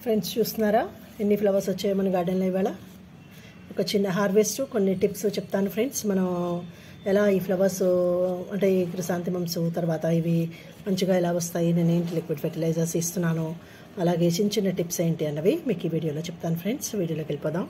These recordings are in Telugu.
ఫ్రెండ్స్ చూస్తున్నారా ఎన్ని ఫ్లవర్స్ వచ్చాయో మన గార్డెన్లో ఇవాళ. ఒక చిన్న హార్వెస్ట్, కొన్ని టిప్స్ చెప్తాను ఫ్రెండ్స్. మనం ఎలా ఈ ఫ్లవర్స్ అంటే ఈ క్రిసాంతిమమ్స్ తర్వాత ఇవి మంచిగా ఎలా వస్తాయి, నేను ఏంటి లిక్విడ్ ఫెర్టిలైజర్స్ ఇస్తున్నాను, అలాగే చిన్న చిన్న టిప్స్ ఏంటి అన్నవి మీకు ఈ వీడియోలో చెప్తాను ఫ్రెండ్స్. వీడియోలోకి వెళ్ళిపోదాం.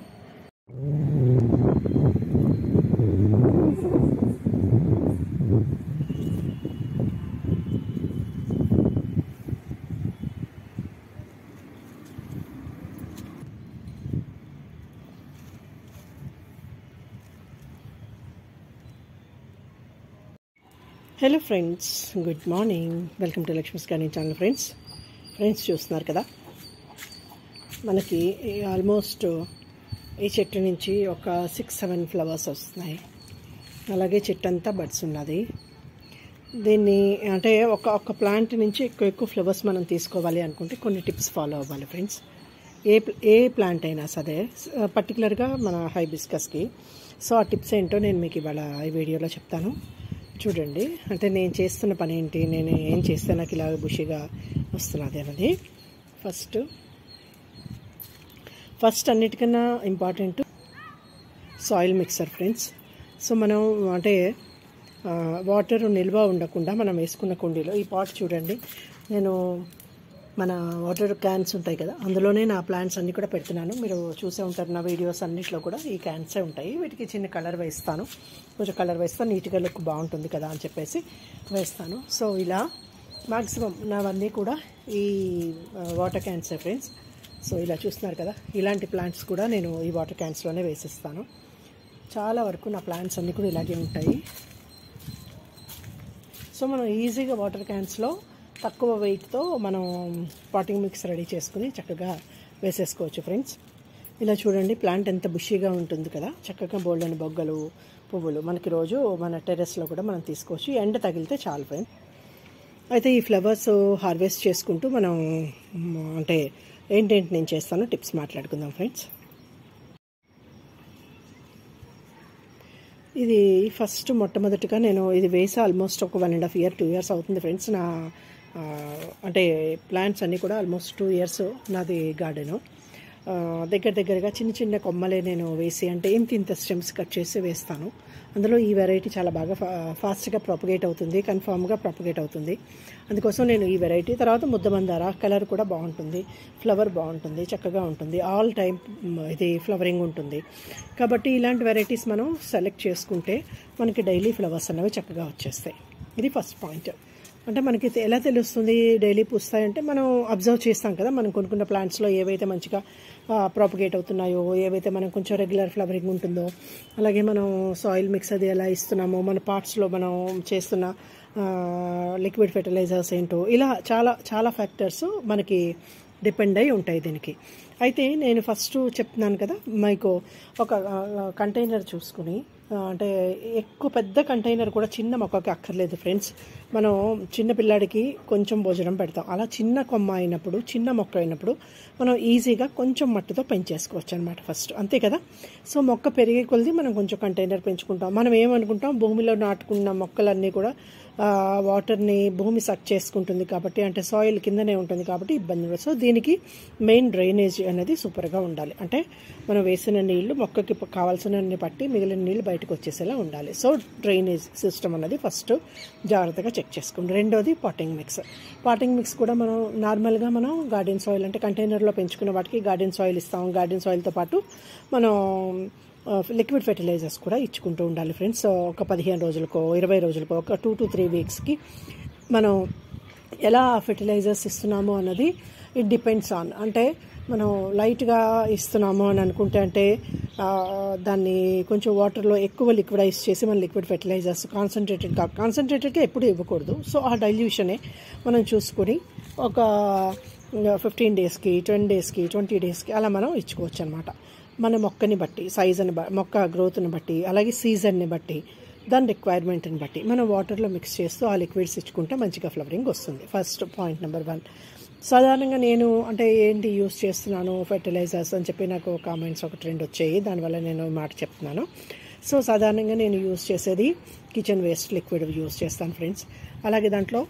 Hello friends, good morning. Welcome to Lakshmi's garden channel friends చూస్తున్నారు కదా, మనకి ఆల్మోస్ట్ ఈ చెట్టు నుంచి ఒక 6-7 ఫ్లవర్స్ వస్తున్నాయి. అలాగే చెట్టు అంతా బడ్స్ ఉన్నది. దీన్ని అంటే ఒక ప్లాంట్ నుంచి ఎక్కువ ఫ్లవర్స్ మనం తీసుకోవాలి అనుకుంటే కొన్ని టిప్స్ ఫాలో అవ్వాలి ఫ్రెండ్స్. ఏ ప్లాంట్ అయినా సరే, పర్టికులర్గా మన హైబిస్కస్కి. సో ఆ టిప్స్ ఏంటో నేను మీకు ఇవాళ ఈ వీడియోలో చెప్తాను. చూడండి, అంటే నేను చేస్తున్న పని ఏంటి, నేను ఏం చేస్తే నాకు ఇలా బుషిగా వస్తున్నది అన్నది. ఫస్ట్ అన్నిటికన్నా important soil mixer friends. So మనం అంటే వాటర్ నిల్వ ఉండకుండా మనం వేసుకున్న కుండీలో, ఈ పాట్ చూడండి, నేను మన వాటర్ క్యాన్స్ ఉంటాయి కదా, అందులోనే నా ప్లాంట్స్ అన్నీ కూడా పెడుతున్నాను. మీరు చూసే ఉంటారు నా వీడియోస్ అన్నింటిలో కూడా ఈ క్యాన్సే ఉంటాయి. వీటికి చిన్న కలర్ వేస్తాను, కొంచెం కలర్ వేస్తాను, నీట్గా లుక్ బాగుంటుంది కదా అని చెప్పేసి వేస్తాను. సో ఇలా మ్యాక్సిమం నావన్నీ కూడా ఈ వాటర్ క్యాన్సే ఫ్రెండ్స్. సో ఇలా చూస్తున్నారు కదా, ఇలాంటి ప్లాంట్స్ కూడా నేను ఈ వాటర్ క్యాన్స్లోనే వేసిస్తాను. చాలా వరకు నా ప్లాంట్స్ అన్నీ కూడా ఇలాగే ఉంటాయి. సో మనం ఈజీగా వాటర్ క్యాన్స్లో తక్కువ వెయిట్తో మనం పాటింగ్ మిక్స్ రెడీ చేసుకుని చక్కగా వేసేసుకోవచ్చు ఫ్రెండ్స్. ఇలా చూడండి, ప్లాంట్ ఎంత బుషీగా ఉంటుంది కదా, చక్కగా బోల్డని బొగ్గలు, పువ్వులు మనకి రోజు మన టెర్రస్లో కూడా మనం తీసుకోవచ్చు. ఎండ తగిలితే చాలు ఫ్రెండ్స్. అయితే ఈ ఫ్లవర్స్ హార్వెస్ట్ చేసుకుంటూ మనం అంటే ఏంటేంటి నేను చేస్తానో టిప్స్ మాట్లాడుకుందాం ఫ్రెండ్స్. ఇది ఫస్ట్ మొట్టమొదటిగా నేను ఇది వేసి ఆల్మోస్ట్ ఒక 1.5 year 2 years అవుతుంది ఫ్రెండ్స్. నా అంటే ప్లాంట్స్ అన్నీ కూడా ఆల్మోస్ట్ 2 years నాది గార్డెను. దగ్గరగా చిన్న చిన్న కొమ్మలే నేను వేసి, అంటే ఇంత స్టెమ్స్ కట్ చేసి వేస్తాను. అందులో ఈ వెరైటీ చాలా బాగా ఫాస్ట్గా ప్రాపగేట్ అవుతుంది, కన్ఫామ్గా ప్రాపగేట్ అవుతుంది. అందుకోసం నేను ఈ వెరైటీ. తర్వాత ముద్దమందార, కలర్ కూడా బాగుంటుంది, ఫ్లవర్ బాగుంటుంది, చక్కగా ఉంటుంది, ఆల్ టైం ఇది ఫ్లవరింగ్ ఉంటుంది. కాబట్టి ఇలాంటి వెరైటీస్ మనం సెలెక్ట్ చేసుకుంటే మనకి డైలీ ఫ్లవర్స్ అన్నవి చక్కగా వచ్చేస్తాయి. ఇది ఫస్ట్ పాయింట్. అంటే మనకి ఎలా తెలుస్తుంది డైలీ పూస్తాయంటే, మనం అబ్జర్వ్ చేస్తాం కదా, మనం కొనుక్కున్న ప్లాంట్స్లో ఏవైతే మంచిగా ప్రాపగేట్ అవుతున్నాయో, ఏవైతే మనం కొంచెం రెగ్యులర్ ఫ్లవరింగ్ ఉంటుందో, అలాగే మనం సాయిల్ మిక్స్ అది ఎలా ఇస్తున్నామో, మన పార్ట్స్లో మనం చేస్తున్న లిక్విడ్ ఫెర్టిలైజర్స్ ఏంటో, ఇలా చాలా చాలా ఫ్యాక్టర్స్ మనకి డిపెండ్ అయి ఉంటాయి దీనికి. అయితే నేను ఫస్ట్ చెప్తున్నాను కదా, మీకు ఒక కంటైనర్ చూసుకుని, అంటే ఎక్కువ పెద్ద కంటైనర్ కూడా చిన్న మొక్కకి అక్కర్లేదు ఫ్రెండ్స్. మనం చిన్న పిల్లాడికి కొంచెం భోజనం పెడతాం, అలా చిన్న కొమ్మ అయినప్పుడు, చిన్న మొక్క అయినప్పుడు మనం ఈజీగా కొంచెం మట్టితో పెంచేసుకోవచ్చు అనమాట ఫస్ట్, అంతే కదా. సో మొక్క పెరిగే కొలది మనం కొంచెం కంటైనర్ పెంచుకుంటాం. మనం ఏమనుకుంటాం, భూమిలో నాటుకున్న మొక్కలన్నీ కూడా వాటర్ని భూమి సక్ చేసుకుంటుంది కాబట్టి, అంటే సాయిల్ కిందనే ఉంటుంది కాబట్టి ఇబ్బంది ఉండదు. సో దీనికి మెయిన్ డ్రైనేజ్ అనేది సూపర్గా ఉండాలి. అంటే మనం వేసిన నీళ్లు మొక్కకి కావాల్సిన పట్టి మిగిలిన నీళ్ళు బయటకు వచ్చేసేలా ఉండాలి. సో డ్రైనేజ్ సిస్టమ్ అనేది ఫస్ట్ జాగ్రత్తగా చెక్ చేసుకోండి. రెండోది పాటింగ్ మిక్స్ కూడా మనం నార్మల్గా మనం గార్డెన్ సాయిల్, అంటే కంటైనర్లో పెంచుకున్న వాటికి గార్డెన్ సాయిల్ ఇస్తాం. గార్డెన్ సాయిల్తో పాటు మనం లిక్విడ్ ఫెర్టిలైజర్స్ కూడా ఇచ్చుకుంటూ ఉండాలి ఫ్రెండ్స్. ఒక 15 రోజులకో 20 రోజులకో ఒక 2 to 3 weeksకి మనం ఎలా ఫెర్టిలైజర్స్ ఇస్తున్నామో అన్నది ఇట్ డిపెండ్స్ ఆన్. అంటే మనం లైట్గా ఇస్తున్నాము అని అనుకుంటే, అంటే దాన్ని కొంచెం వాటర్లో ఎక్కువ లిక్విడైజ్ చేసి మన లిక్విడ్ ఫెర్టిలైజర్స్ కాన్సన్ట్రేటెడ్గా ఎప్పుడు ఇవ్వకూడదు. సో ఆ డైల్యూషనే మనం చూసుకొని ఒక 15 daysకి 10 daysకి 20 daysకి అలా మనం ఇచ్చుకోవచ్చు అనమాట. మన మొక్కని బట్టి, సైజుని మొక్క గ్రోత్ని బట్టి, అలాగే సీజన్ని బట్టి, దాని రిక్వైర్మెంట్ని బట్టి మనం వాటర్లో మిక్స్ చేస్తూ ఆ లిక్విడ్స్ ఇచ్చుకుంటే మంచిగా ఫ్లవరింగ్ వస్తుంది. First point number 1. సాధారణంగా నేను అంటే ఏంటి యూస్ చేస్తున్నాను ఫెర్టిలైజర్స్ అని చెప్పి నాకు కామెంట్స్ ఒక ట్రెండ్ వచ్చాయి, దానివల్ల నేను మాట చెప్తున్నాను. సో సాధారణంగా నేను యూస్ చేసేది కిచెన్ వేస్ట్ లిక్విడ్ యూస్ చేస్తాను ఫ్రెండ్స్. అలాగే దాంట్లో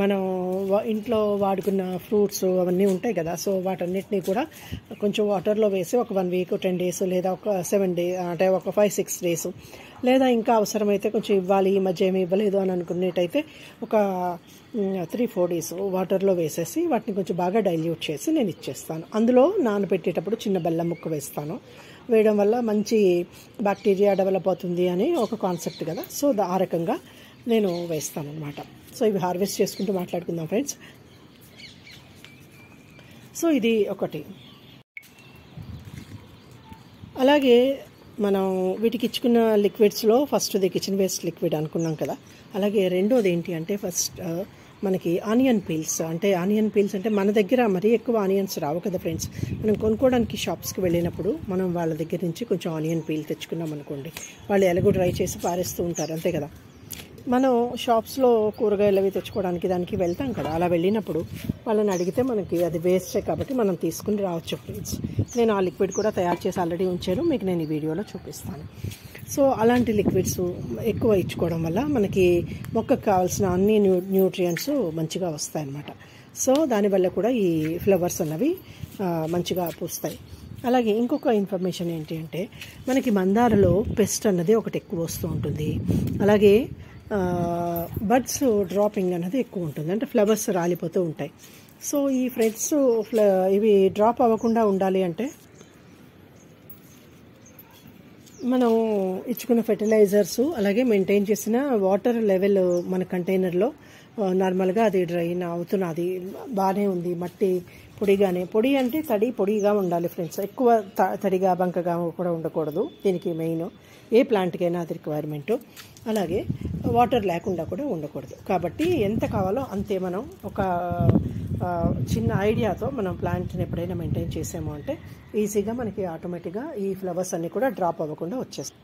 మనం ఇంట్లో వాడుకున్న ఫ్రూట్స్ అవన్నీ ఉంటాయి కదా, సో వాటన్నిటినీ కూడా కొంచెం వాటర్లో వేసి ఒక 1 వీక్ 10 డేస్ లేదా ఒక 7 డే అంటే ఒక 5-6 డేస్, లేదా ఇంకా అవసరమైతే కొంచెం ఇవ్వాలి, ఈ మధ్య ఏమి ఇవ్వలేదు అని అనుకునేటైతే ఒక 3-4 డేస్ వాటర్లో వేసేసి వాటిని కొంచెం బాగా డైల్యూట్ చేసి నేను ఇచ్చేస్తాను. అందులో నానబెట్టేటప్పుడు చిన్న బెల్లం ముక్క వేస్తాను. వేయడం వల్ల మంచి బ్యాక్టీరియా డెవలప్ అవుతుంది అని ఒక కాన్సెప్ట్ కదా, సో ఆ రకంగా నేను వేస్తాను అనమాట. సో ఇవి హార్వెస్ట్ చేసుకుంటూ మాట్లాడుకుందాం ఫ్రెండ్స్. సో ఇది ఒకటి. అలాగే మనం వీటికి ఇచ్చుకున్న లిక్విడ్స్లో ఫస్ట్ది కిచెన్ వేస్ట్ లిక్విడ్ అనుకున్నాం కదా, అలాగే రెండోది ఏంటి అంటే ఫస్ట్ మనకి ఆనియన్ పీల్స్. అంటే ఆనియన్ పీల్స్ అంటే మన దగ్గర మరీ ఎక్కువ ఆనియన్స్ రావు కదా ఫ్రెండ్స్. మనం కొనుక్కోవడానికి షాప్స్కి వెళ్ళినప్పుడు మనం వాళ్ళ దగ్గర నుంచి కొంచెం ఆనియన్ పీల్ తెచ్చుకున్నాం అనుకోండి, వాళ్ళు ఎలాగో డ్రై చేసి పారేస్తూ ఉంటారు, అంతే కదా. మనం షాప్స్లో కూరగాయలు అవి తెచ్చుకోవడానికి దానికి వెళ్తాం కదా, అలా వెళ్ళినప్పుడు వాళ్ళని అడిగితే మనకి అది వేస్టే కాబట్టి మనం తీసుకుని రావచ్చు ఫ్రెండ్స్. నేను ఆ లిక్విడ్ కూడా తయారు చేసి ఆల్రెడీ ఉంచాను, మీకు నేను ఈ వీడియోలో చూపిస్తాను. సో అలాంటి లిక్విడ్స్ ఎక్కువ ఇచ్చుకోవడం వల్ల మనకి మొక్కకు కావాల్సిన అన్ని న్యూట్రియంట్స్ మంచిగా వస్తాయన్నమాట. సో దానివల్ల కూడా ఈ ఫ్లవర్స్ అన్నవి మంచిగా పూస్తాయి. అలాగే ఇంకొక ఇన్ఫర్మేషన్ ఏంటి అంటే మనకి మందారలో పెస్ట్ అన్నది ఒకటి ఎక్కువ వస్తూ ఉంటుంది. అలాగే బడ్స్ డ్రాపింగ్ అనేది ఎక్కువ ఉంటుంది, అంటే ఫ్లవర్స్ రాలిపోతూ ఉంటాయి. సో ఈ ఫ్రెండ్స్ ఇవి డ్రాప్ అవ్వకుండా ఉండాలి అంటే మనం ఇచ్చుకున్న ఫెర్టిలైజర్స్ అలాగే మెయింటైన్ చేసిన వాటర్ లెవెల్ మన కంటైనర్లో నార్మల్గా అది డ్రైన్ అవుతున్నది, బాగానే ఉంది, మట్టి పొడి అంటే పొడిగా ఉండాలి ఫ్రెండ్స్. ఎక్కువ తడిగా బంకగా కూడా ఉండకూడదు. దీనికి మెయిన్ ఏ ప్లాంట్కైనా అది రిక్వైర్మెంట్. అలాగే వాటర్ లేకుండా కూడా ఉండకూడదు. కాబట్టి ఎంత కావాలో అంతే మనం ఒక చిన్న ఐడియాతో మనం ప్లాంట్ని ఎప్పుడైనా మెయింటైన్ చేసాము అంటే ఈజీగా మనకి ఆటోమేటిక్గా ఈ ఫ్లవర్స్ అన్నీ కూడా డ్రాప్ అవ్వకుండా వచ్చేస్తాయి.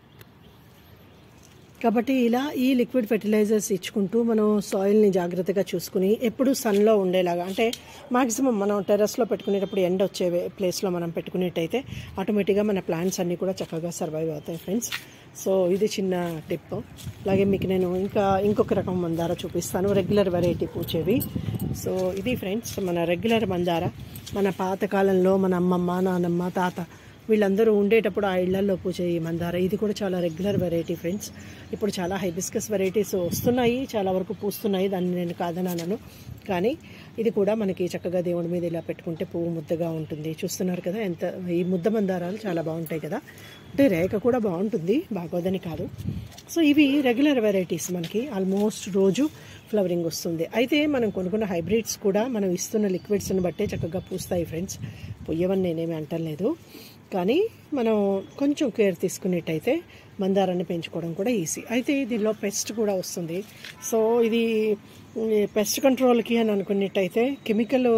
కాబట్టి ఇలా ఈ లిక్విడ్ ఫెర్టిలైజర్స్ ఇచ్చుకుంటూ మనం సాయిల్ని జాగ్రత్తగా చూసుకుని ఎప్పుడు సన్లో ఉండేలాగా, అంటే మాక్సిమం మనం టెర్రస్లో పెట్టుకునేటప్పుడు ఎండ వచ్చే ప్లేస్లో మనం పెట్టుకునేట్టయితే ఆటోమేటిక్గా మన ప్లాంట్స్ అన్నీ కూడా చక్కగా సర్వైవ్ అవుతాయి ఫ్రెండ్స్. సో ఇది చిన్న టిప్. అలాగే మీకు నేను ఇంకొక రకం మందార చూపిస్తాను, రెగ్యులర్ వెరైటీ పూచేవి. సో ఇది ఫ్రెండ్స్ మన రెగ్యులర్ మందార. మన పాతకాలంలో మన అమ్మమ్మ, నానమ్మ, తాత వీళ్ళందరూ ఉండేటప్పుడు ఆ ఇళ్లలో పూజే ఈ మందార. ఇది కూడా చాలా రెగ్యులర్ వెరైటీ ఫ్రెండ్స్. ఇప్పుడు చాలా హైబిస్కస్ వెరైటీస్ వస్తున్నాయి, చాలా వరకు పూస్తున్నాయి, దాన్ని నేను కాదనను. కానీ ఇది కూడా మనకి చక్కగా దేవుడి మీద ఇలా పెట్టుకుంటే పువ్వు ముద్దగా ఉంటుంది. చూస్తున్నారు కదా ఎంత, ఈ ముద్ద మందారాలు చాలా బాగుంటాయి కదా, అంటే రేఖ కూడా బాగుంటుంది, బాగోదని కాదు. సో ఇవి రెగ్యులర్ వెరైటీస్, మనకి ఆల్మోస్ట్ రోజు ఫ్లవరింగ్ వస్తుంది. అయితే మనం కొనుక్కున్న హైబ్రిడ్స్ కూడా మనం ఇస్తున్న లిక్విడ్స్ని బట్టే చక్కగా పూస్తాయి ఫ్రెండ్స్. పొయ్యవని నేనేమి అంటలేదు, కానీ మనం కొంచెం కేర్ తీసుకునేట్టయితే మందారాన్ని పెంచుకోవడం కూడా ఈజీ. అయితే దీనిలో పెస్ట్ కూడా వస్తుంది. సో ఇది పెస్ట్ కంట్రోల్కి అని అనుకున్నట్టయితే కెమికల్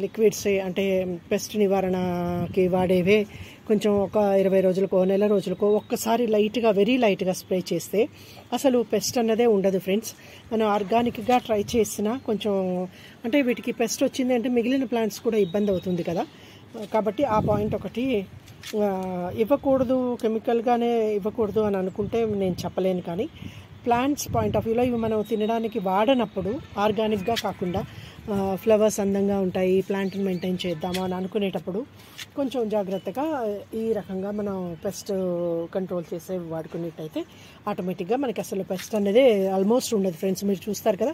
లిక్విడ్స్, అంటే పెస్ట్ నివారణకి వాడేవే కొంచెం ఒక 20 రోజులకో నెల రోజులకో ఒక్కసారి లైట్గా, వెరీ లైట్గా స్ప్రే చేస్తే అసలు పెస్ట్ అన్నదే ఉండదు ఫ్రెండ్స్. మనం ఆర్గానిక్గా ట్రై చేసినా కొంచెం, అంటే వీటికి పెస్ట్ వచ్చింది అంటే మిగిలిన ప్లాంట్స్ కూడా ఇబ్బంది అవుతుంది కదా. కాబట్టి ఆ పాయింట్ ఒకటి ఇవ్వకూడదు, కెమికల్గానే ఇవ్వకూడదు అని అనుకుంటే నేను చెప్పలేను. కానీ ప్లాంట్స్ పాయింట్ ఆఫ్ వ్యూలో ఇవి మనం తినడానికి వాడనప్పుడు ఆర్గానిక్గా కాకుండా ఫ్లవర్స్ అందంగా ఉంటాయి, ప్లాంట్ని మెయింటైన్ చేద్దామా అని అనుకునేటప్పుడు కొంచెం జాగ్రత్తగా ఈ రకంగా మనం పెస్ట్ కంట్రోల్ చేసే వాడుకునేట్టయితే ఆటోమేటిక్గా మనకి అసలు పెస్ట్ అనేది ఆల్మోస్ట్ ఉండదు ఫ్రెండ్స్. మీరు చూస్తారు కదా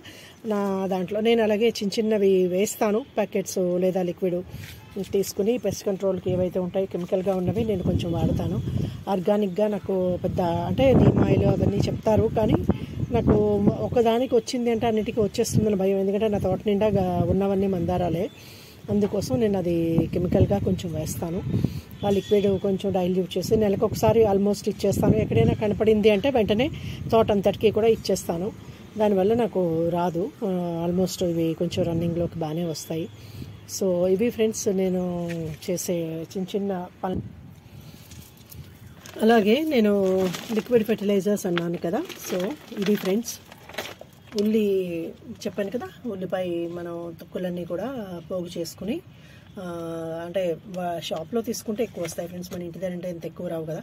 నా దాంట్లో నేను అలాగే చిన్నవి వేస్తాను, ప్యాకెట్స్ లేదా లిక్విడ్ తీసుకుని పెస్ట్ కంట్రోల్కి ఏవైతే ఉంటాయో కెమికల్గా ఉన్నవి నేను కొంచెం వాడతాను. ఆర్గానిక్గా నాకు పెద్ద, అంటే నీమ్ ఆయిల్ అవన్నీ చెప్తారు, కానీ నాకు ఒకదానికి వచ్చింది అంటే అన్నిటికీ వచ్చేస్తుందని భయం. ఎందుకంటే నా తోట నిండా ఉన్నవన్నీ మందారాలే, అందుకోసం నేను అది కెమికల్గా కొంచెం వేస్తాను. ఆ లిక్విడ్ కొంచెం డైల్యూట్ చేసి నెలకు ఒకసారి ఆల్మోస్ట్ ఇచ్చేస్తాను. ఎక్కడైనా కనపడింది అంటే వెంటనే తోట అంతటికీ కూడా ఇచ్చేస్తాను. దానివల్ల నాకు రాదు, ఆల్మోస్ట్ ఇవి కొంచెం రన్నింగ్లోకి బాగానే వస్తాయి. సో ఇవి ఫ్రెండ్స్ నేను చేసే చిన్న పని. అలాగే నేను లిక్విడ్ ఫెర్టిలైజర్స్ అన్నాను కదా, సో ఇది ఫ్రెండ్స్ ఉల్లి చెప్పాను కదా, ఉల్లిపాయ మనం తొక్కులన్నీ కూడా పోగు చేసుకుని, అంటే షాప్లో తీసుకుంటే ఎక్కువ వస్తాయి ఫ్రెండ్స్, మన ఇంటి దగ్గర అంటే ఎంత ఎక్కువ రావు కదా.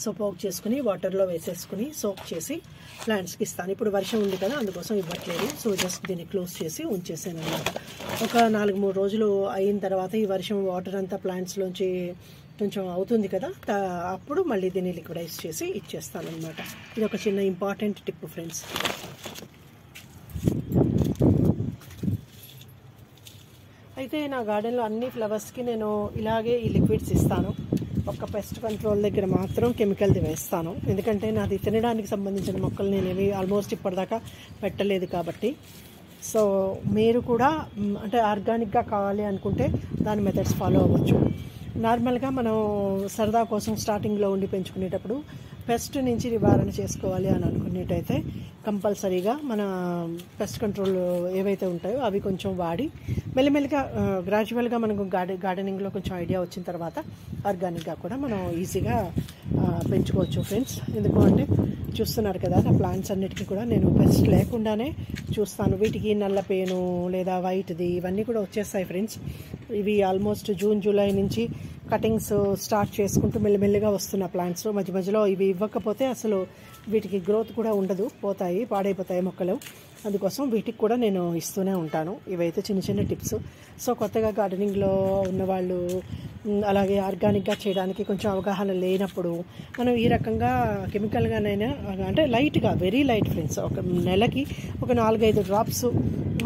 సో పోక్ చేసుకుని వాటర్లో వేసేసుకుని సోక్ చేసి ప్లాంట్స్కి ఇస్తాను. ఇప్పుడు వర్షం ఉంది కదా, అందుకోసం ఇవ్వట్లేదు. సో జస్ట్ దీన్ని క్లోజ్ చేసి ఉంచేసాను అనమాట. ఒక 4-3 రోజులు అయిన తర్వాత ఈ వర్షం వాటర్ అంతా ప్లాంట్స్లోంచి కొంచెం అవుతుంది కదా, అప్పుడు మళ్ళీ దీన్ని లిక్విడైజ్ చేసి ఇచ్చేస్తాను అనమాట. ఇది ఒక చిన్న ఇంపార్టెంట్ టిప్ ఫ్రెండ్స్. అయితే నా గార్డెన్లో అన్ని ఫ్లవర్స్కి నేను ఇలాగే ఈ లిక్విడ్స్ ఇస్తాను. ఒక్క పెస్ట్ కంట్రోల్ దగ్గర మాత్రం కెమికల్ది వేస్తాను, ఎందుకంటే నాది తినడానికి సంబంధించిన మొక్కలు నేనేవి ఆల్మోస్ట్ ఇప్పటిదాకా పెట్టలేదు కాబట్టి. సో మీరు కూడా అంటే ఆర్గానిక్గా కావాలి అనుకుంటే దాని మెథడ్స్ ఫాలో అవ్వచ్చు. నార్మల్గా మనం సరదా కోసం స్టార్టింగ్లో ఉండి పెంచుకునేటప్పుడు పెస్ట్ నుంచి నివారణ చేసుకోవాలి అని అనుకునేటైతే కంపల్సరీగా మన పెస్ట్ కంట్రోల్ ఏవైతే ఉంటాయో అవి కొంచెం వాడి మెల్లిమెల్లిగా గ్రాడ్యువల్గా మనకు గార్డెనింగ్లో కొంచెం ఐడియా వచ్చిన తర్వాత ఆర్గానిక్గా కూడా మనం ఈజీగా పెంచుకోవచ్చు ఫ్రెండ్స్. ఎందుకు అంటే చూస్తున్నారు కదా, నా ప్లాంట్స్ అన్నిటికీ కూడా నేను పెస్ట్ లేకుండానే చూస్తాను. వీటికి నల్ల పేను లేదా వైట్ది ఇవన్నీ కూడా వచ్చేస్తాయి ఫ్రెండ్స్. ఇవి ఆల్మోస్ట్ జూన్ జూలై నుంచి కటింగ్స్ స్టార్ట్ చేసుకుంటూ మెల్లిమెల్లిగా వస్తున్న ప్లాంట్స్. మధ్య మధ్యలో ఇవి ఇవ్వకపోతే అసలు వీటికి గ్రోత్ కూడా ఉండదు, పోతాయి, పాడైపోతాయి మొక్కలు. అందుకోసం వీటికి కూడా నేను ఇస్తూనే ఉంటాను. ఇవైతే చిన్న చిన్న టిప్స్. సో కొత్తగా గార్డెనింగ్లో ఉన్నవాళ్ళు అలాగే ఆర్గానిక్గా చేయడానికి కొంచెం అవగాహన లేనప్పుడు మనం ఈ రకంగా కెమికల్గానైనా అంటే లైట్గా, వెరీ లైట్ ఫ్రెండ్స్, ఒక నెలకి ఒక 4-5 డ్రాప్స్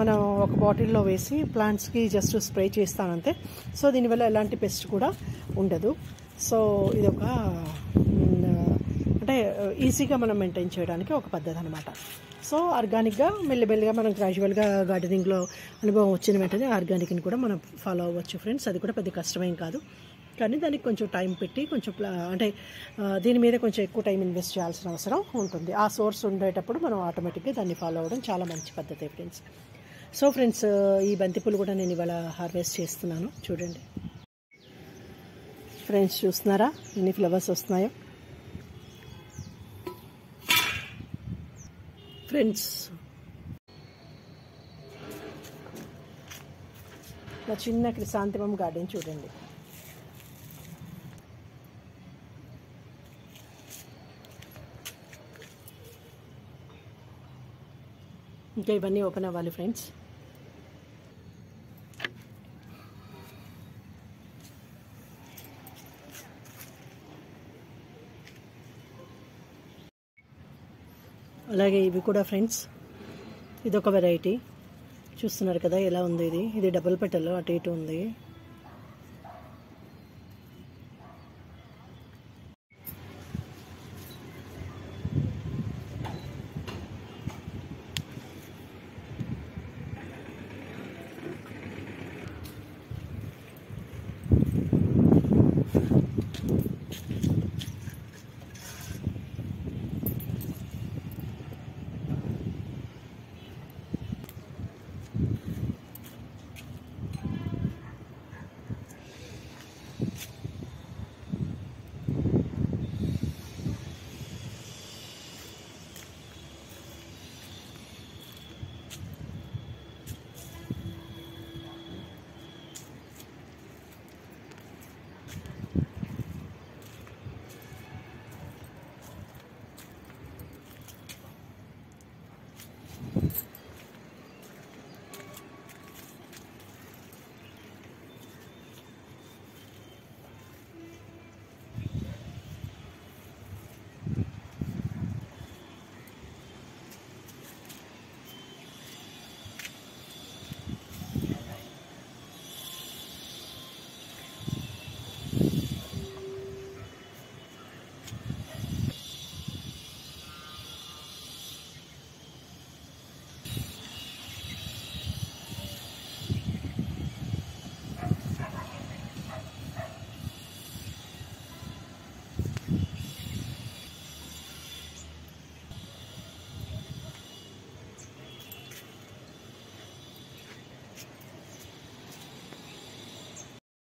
మనం ఒక బాటిల్లో వేసి ప్లాంట్స్కి జస్ట్ స్ప్రే చేస్తానంతే. సో దీనివల్ల ఎలాంటి పెస్ట్ కూడా ఉండదు. సో ఇది ఒక అంటే ఈజీగా మనం మెయింటైన్ చేయడానికి ఒక పద్ధతి అనమాట. సో ఆర్గానిక్గా మెల్లిమెల్లిగా మనం గ్రాడ్యువల్గా గార్డెనింగ్లో అనుభవం వచ్చిన వెంటనే ఆర్గానిక్ని కూడా మనం ఫాలో అవ్వచ్చు ఫ్రెండ్స్. అది కూడా పెద్ద కష్టమేం కాదు, కానీ దానికి కొంచెం టైం పెట్టి కొంచెం అంటే దీని మీద కొంచెం ఎక్కువ టైం ఇన్వెస్ట్ చేయాల్సిన అవసరం ఉంటుంది. ఆ సోర్స్ ఉండేటప్పుడు మనం ఆటోమేటిక్గా దాన్ని ఫాలో అవ్వడం చాలా మంచి పద్ధతి ఫ్రెండ్స్. సో ఫ్రెండ్స్, ఈ బంతిపూలు కూడా నేను ఇవాళ హార్వెస్ట్ చేస్తున్నాను. చూడండి ఫ్రెండ్స్, చూస్తున్నారా ఎన్ని ఫ్లవర్స్ వస్తున్నాయో ఫ్రెండ్స్. నా చిన్న క్రిసాంతిమం గార్డెన్ చూడండి. ఇంకా ఇవన్నీ ఓపెన్ అవ్వాలి ఫ్రెండ్స్. అలాగే ఇవి కూడా ఫ్రెండ్స్, ఇదొక వెరైటీ. చూస్తున్నారు కదా ఎలా ఉంది ఇది. ఇది డబుల్ పెటల్, అటు ఇటు ఉంది.